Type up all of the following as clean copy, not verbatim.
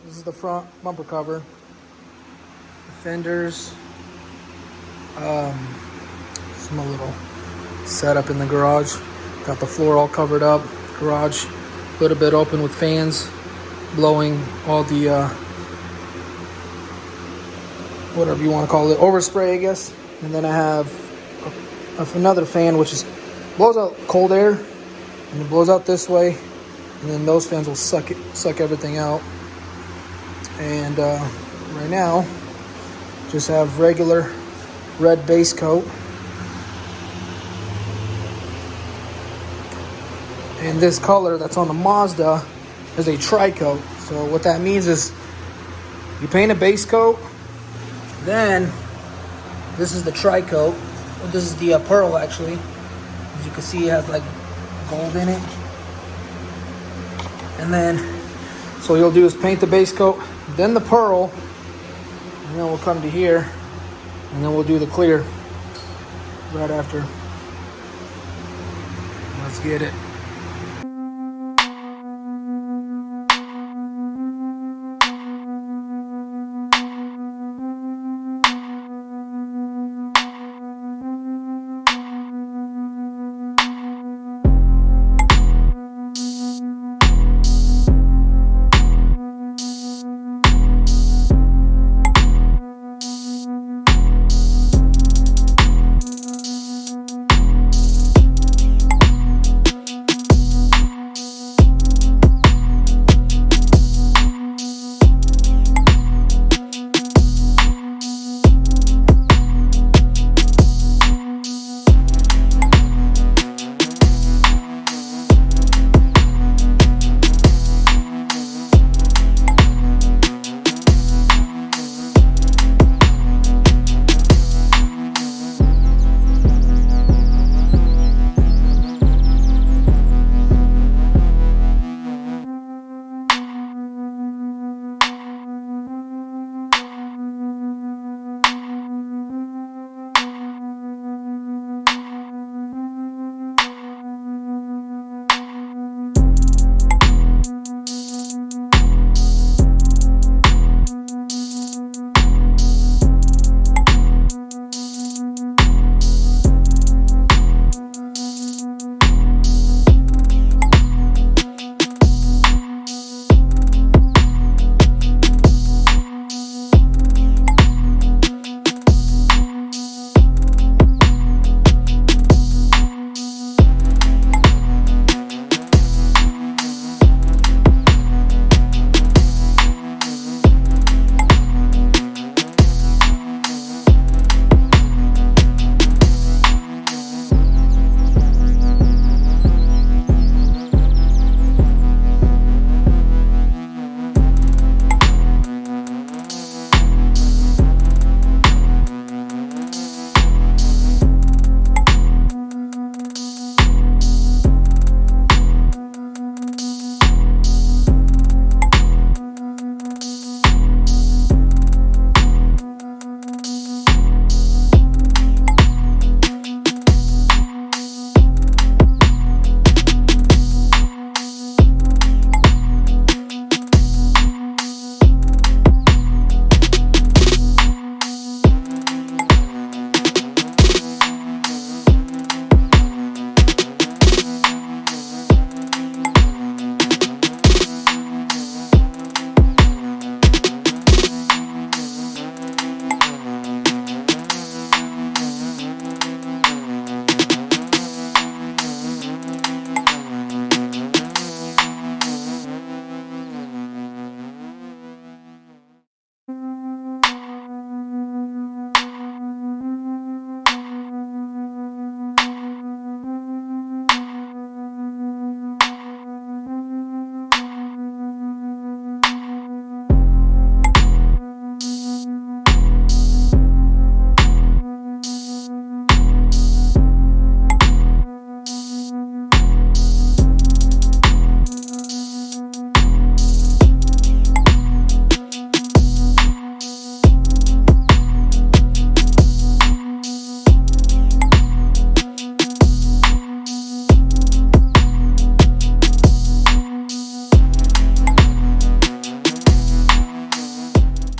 This is the front bumper cover. The fenders. Some little setup in the garage. Got the floor all covered up. Garage a little bit open with fans blowing all the whatever you want to call it, overspray, I guess. And then I have another fan which blows out cold air, and it blows out this way, and then those fans will suck everything out. And right now, just have regular red base coat. And this color that's on the Mazda is a tri-coat. So what that means is you paint a base coat, then this is the tri-coat. Well, this is the pearl, actually. As you can see, it has like gold in it. And then, so what you'll do is paint the base coat, then the pearl, and then we'll come to here, and then we'll do the clear right after. Let's get it.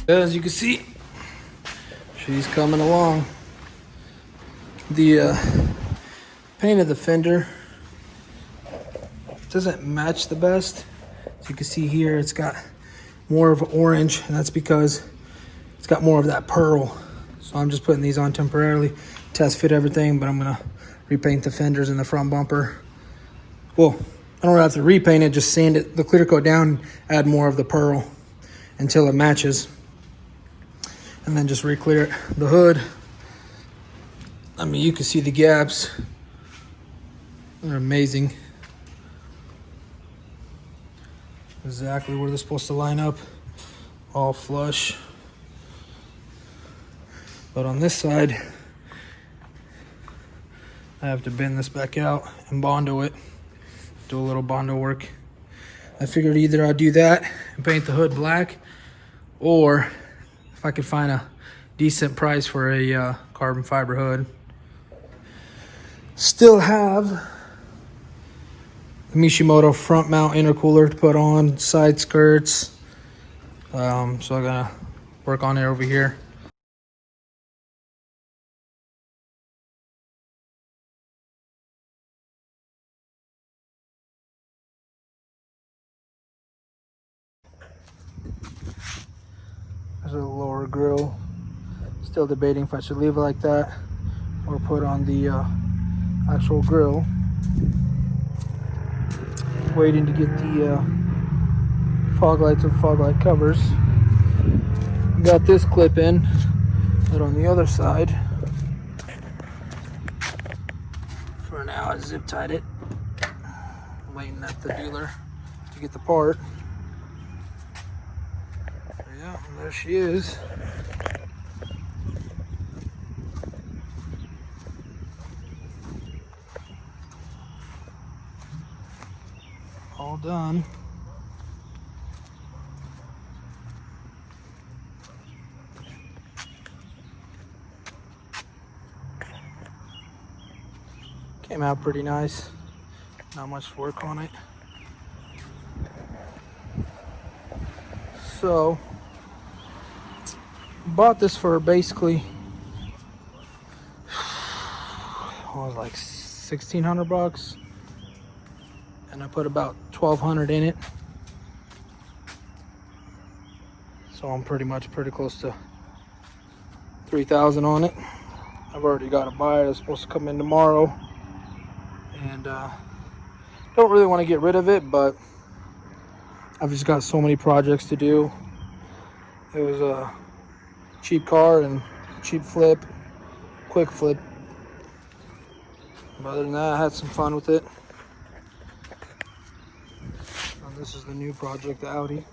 As you can see, she's coming along. The paint of the fender doesn't match the best. As you can see here, it's got more of orange, and that's because it's got more of that pearl. So I'm just putting these on temporarily, test fit everything, but I'm gonna repaint the fenders and the front bumper. Well, I don't have to repaint it, just sand it, the clear coat down, add more of the pearl until it matches. And then just re-clear the hood. I mean, you can see the gaps. They're amazing. Exactly where they're supposed to line up. All flush. But on this side, I have to bend this back out and Bondo it. Do a little Bondo work. I figured either I'd do that and paint the hood black, or if I could find a decent price for a carbon fiber hood. Still have the Mishimoto front mount intercooler to put on, side skirts. So I'm gonna work on it over here. There's a lower grill. Still debating if I should leave it like that or put on the actual grill. Waiting to get the fog lights and fog light covers. Got this clip in, but on the other side, for now I zip tied it. Waiting at the dealer to get the part. Yeah, there she is. All done. Came out pretty nice. Not much work on it. So, bought this for basically, what was it, like $1,600, and I put about $1,200 in it. So I'm pretty close to $3,000 on it. I've already got a buyer that's supposed to come in tomorrow, and don't really want to get rid of it, but I've just got so many projects to do. It was a cheap car and cheap flip, quick flip. But other than that, I had some fun with it. And this is the new project, the Audi.